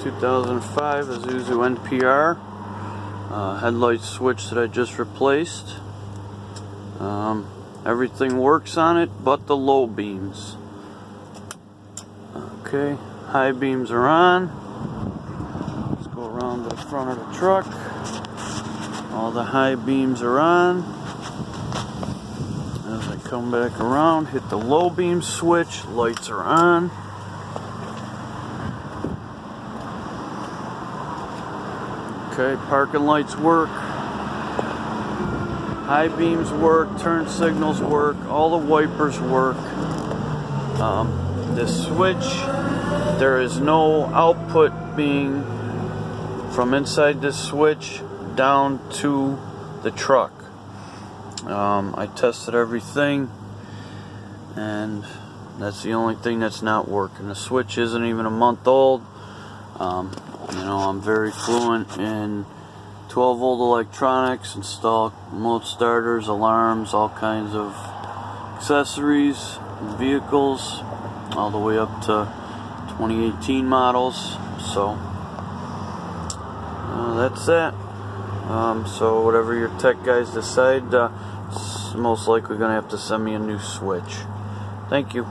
2005 Isuzu NPR headlight switch that I just replaced. Everything works on it but the low beams. Okay, high beams are on. Let's go around to the front of the truck. All the high beams are on. As I come back around, hit the low beam switch, lights are on. Okay, parking lights work. High beams work, turn signals work, all the wipers work. This switch, there is no output being from inside this switch down to the truck. I tested everything and that's the only thing that's not working. The switch isn't even a month old. You know, I'm very fluent in 12-volt electronics, install remote starters, alarms, all kinds of accessories, vehicles, all the way up to 2018 models. So that's that. So whatever your tech guys decide, it's most likely going to have to send me a new switch. Thank you.